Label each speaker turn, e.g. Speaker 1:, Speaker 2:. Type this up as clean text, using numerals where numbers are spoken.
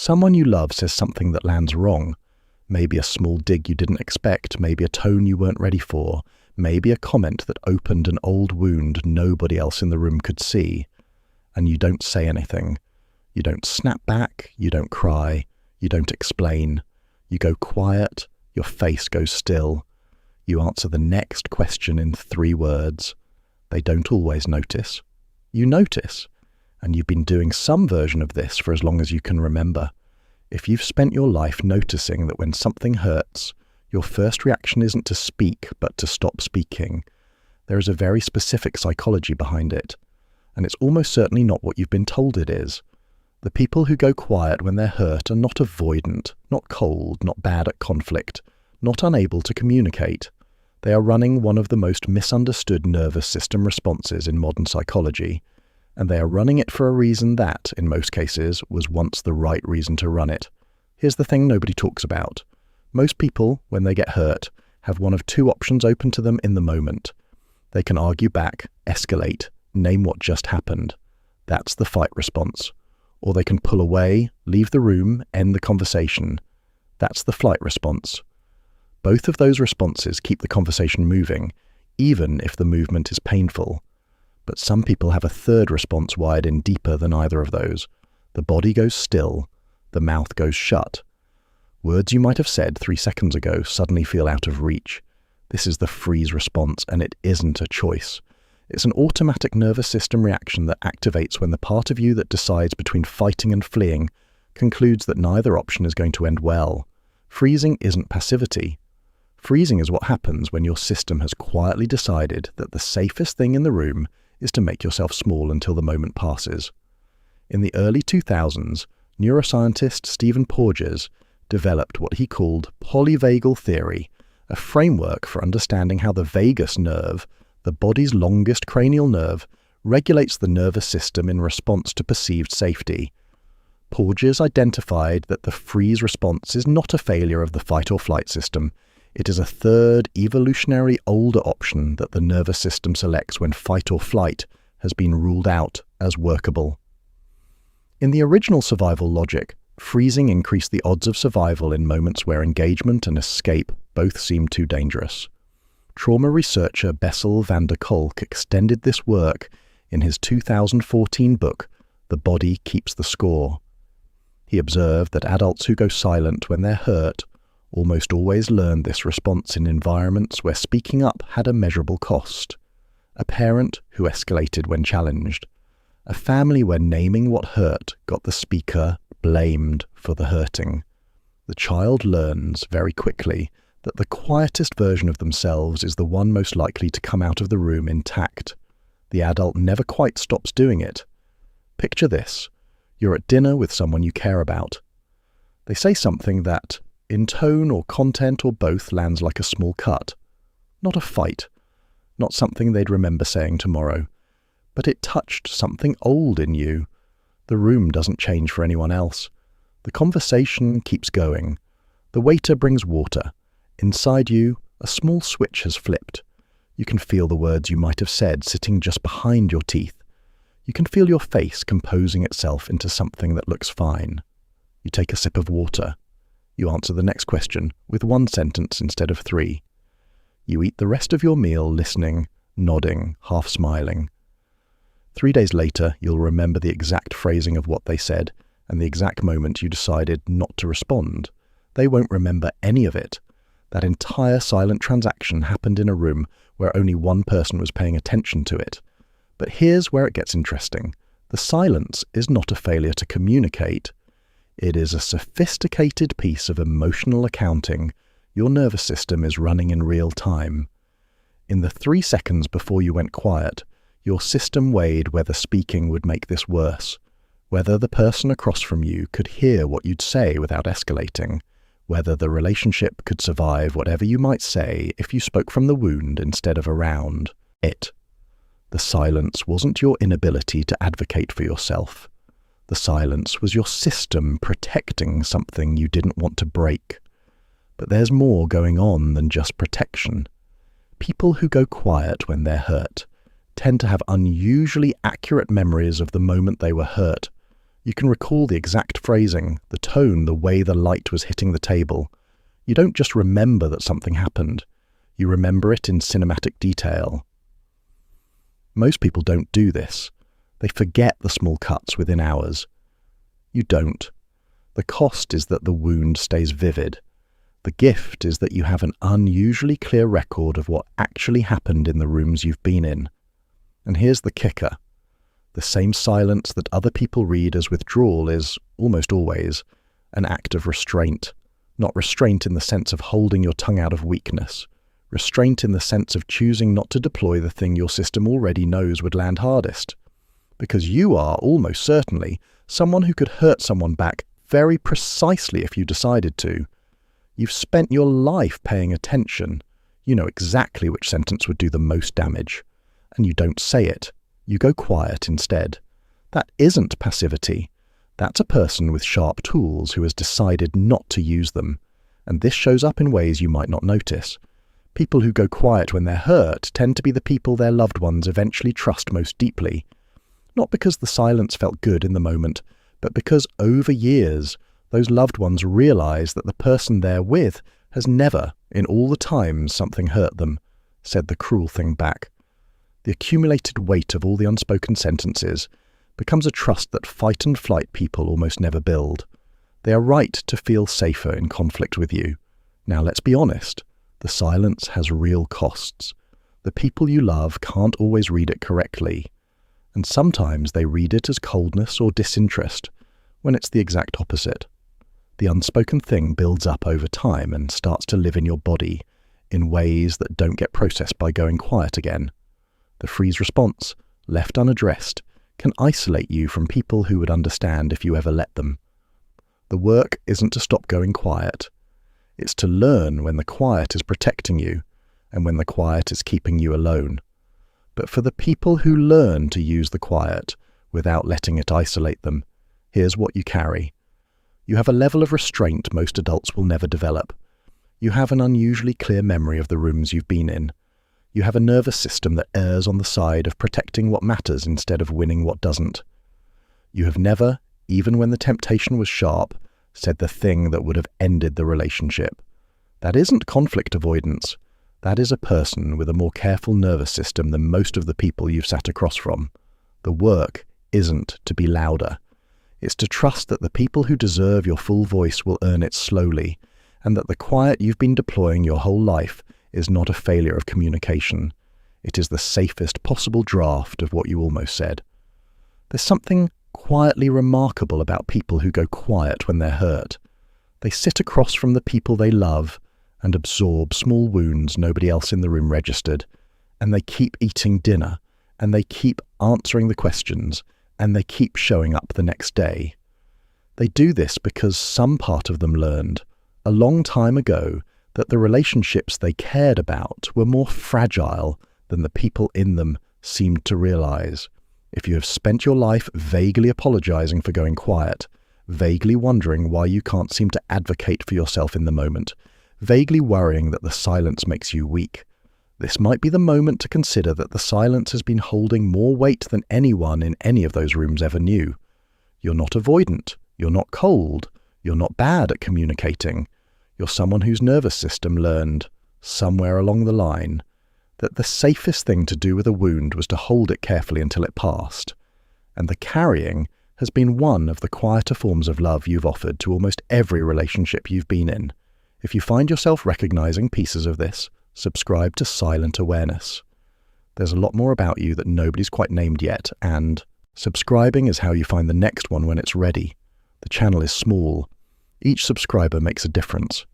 Speaker 1: Someone you love says something that lands wrong. Maybe a small dig you didn't expect, maybe a tone you weren't ready for, maybe a comment that opened an old wound nobody else in the room could see. And you don't say anything. You don't snap back, you don't cry, you don't explain. You go quiet, your face goes still. You answer the next question in 3 words. They don't always notice. You notice, and you've been doing some version of this for as long as you can remember. If you've spent your life noticing that when something hurts, your first reaction isn't to speak, but to stop speaking, there is a very specific psychology behind it, and it's almost certainly not what you've been told it is. The people who go quiet when they're hurt are not avoidant, not cold, not bad at conflict, not unable to communicate. They are running one of the most misunderstood nervous system responses in modern psychology, and they are running it for a reason that, in most cases, was once the right reason to run it. Here's the thing nobody talks about. Most people, when they get hurt, have one of 2 options open to them in the moment. They can argue back, escalate, name what just happened. That's the fight response. Or they can pull away, leave the room, end the conversation. That's the flight response. Both of those responses keep the conversation moving, even if the movement is painful. But some people have a third response wired in deeper than either of those. The body goes still, the mouth goes shut. Words you might have said 3 seconds ago suddenly feel out of reach. This is the freeze response, and it isn't a choice. It's an automatic nervous system reaction that activates when the part of you that decides between fighting and fleeing concludes that neither option is going to end well. Freezing isn't passivity. Freezing is what happens when your system has quietly decided that the safest thing in the room is to make yourself small until the moment passes. In the early 2000s, neuroscientist Stephen Porges developed what he called polyvagal theory, a framework for understanding how the vagus nerve, the body's longest cranial nerve, regulates the nervous system in response to perceived safety. Porges identified that the freeze response is not a failure of the fight or flight system. It is a third, evolutionary older option that the nervous system selects when fight or flight has been ruled out as workable. In the original survival logic, freezing increased the odds of survival in moments where engagement and escape both seemed too dangerous. Trauma researcher Bessel van der Kolk extended this work in his 2014 book, The Body Keeps the Score. He observed that adults who go silent when they're hurt almost always learned this response in environments where speaking up had a measurable cost. A parent who escalated when challenged. A family where naming what hurt got the speaker blamed for the hurting. The child learns very quickly that the quietest version of themselves is the one most likely to come out of the room intact. The adult never quite stops doing it. Picture this. You're at dinner with someone you care about. They say something that, in tone or content or both, lands like a small cut. Not a fight. Not something they'd remember saying tomorrow. But it touched something old in you. The room doesn't change for anyone else. The conversation keeps going. The waiter brings water. Inside you, a small switch has flipped. You can feel the words you might have said sitting just behind your teeth. You can feel your face composing itself into something that looks fine. You take a sip of water. You answer the next question with 1 sentence instead of 3. You eat the rest of your meal listening, nodding, half smiling. 3 days later, you'll remember the exact phrasing of what they said and the exact moment you decided not to respond. They won't remember any of it. That entire silent transaction happened in a room where only one person was paying attention to it. But here's where it gets interesting. The silence is not a failure to communicate. It is a sophisticated piece of emotional accounting your nervous system is running in real time. In the 3 seconds before you went quiet, your system weighed whether speaking would make this worse, whether the person across from you could hear what you'd say without escalating, whether the relationship could survive whatever you might say if you spoke from the wound instead of around it. The silence wasn't your inability to advocate for yourself. The silence was your system protecting something you didn't want to break. But there's more going on than just protection. People who go quiet when they're hurt tend to have unusually accurate memories of the moment they were hurt. You can recall the exact phrasing, the tone, the way the light was hitting the table. You don't just remember that something happened. You remember it in cinematic detail. Most people don't do this. They forget the small cuts within hours. You don't. The cost is that the wound stays vivid. The gift is that you have an unusually clear record of what actually happened in the rooms you've been in. And here's the kicker. The same silence that other people read as withdrawal is, almost always, an act of restraint. Not restraint in the sense of holding your tongue out of weakness. Restraint in the sense of choosing not to deploy the thing your system already knows would land hardest. Because you are, almost certainly, someone who could hurt someone back very precisely if you decided to. You've spent your life paying attention. You know exactly which sentence would do the most damage. And you don't say it. You go quiet instead. That isn't passivity. That's a person with sharp tools who has decided not to use them. And this shows up in ways you might not notice. People who go quiet when they're hurt tend to be the people their loved ones eventually trust most deeply. Not because the silence felt good in the moment, but because over years, those loved ones realize that the person they're with has never, in all the times something hurt them, said the cruel thing back. The accumulated weight of all the unspoken sentences becomes a trust that fight and flight people almost never build. They are right to feel safer in conflict with you. Now let's be honest. The silence has real costs. The people you love can't always read it correctly. And sometimes they read it as coldness or disinterest, when it's the exact opposite. The unspoken thing builds up over time and starts to live in your body in ways that don't get processed by going quiet again. The freeze response, left unaddressed, can isolate you from people who would understand if you ever let them. The work isn't to stop going quiet. It's to learn when the quiet is protecting you and when the quiet is keeping you alone. But for the people who learn to use the quiet without letting it isolate them, here's what you carry. You have a level of restraint most adults will never develop. You have an unusually clear memory of the rooms you've been in. You have a nervous system that errs on the side of protecting what matters instead of winning what doesn't. You have never, even when the temptation was sharp, said the thing that would have ended the relationship. That isn't conflict avoidance. That is a person with a more careful nervous system than most of the people you've sat across from. The work isn't to be louder. It's to trust that the people who deserve your full voice will earn it slowly, and that the quiet you've been deploying your whole life is not a failure of communication. It is the safest possible draft of what you almost said. There's something quietly remarkable about people who go quiet when they're hurt. They sit across from the people they love and absorb small wounds nobody else in the room registered, and they keep eating dinner, and they keep answering the questions, and they keep showing up the next day. They do this because some part of them learned, a long time ago, that the relationships they cared about were more fragile than the people in them seemed to realize. If you have spent your life vaguely apologizing for going quiet, vaguely wondering why you can't seem to advocate for yourself in the moment, vaguely worrying that the silence makes you weak, this might be the moment to consider that the silence has been holding more weight than anyone in any of those rooms ever knew. You're not avoidant, you're not cold, you're not bad at communicating. You're someone whose nervous system learned, somewhere along the line, that the safest thing to do with a wound was to hold it carefully until it passed. And the carrying has been one of the quieter forms of love you've offered to almost every relationship you've been in. If you find yourself recognizing pieces of this, subscribe to Silent Awareness. There's a lot more about you that nobody's quite named yet, and subscribing is how you find the next one when it's ready. The channel is small. Each subscriber makes a difference.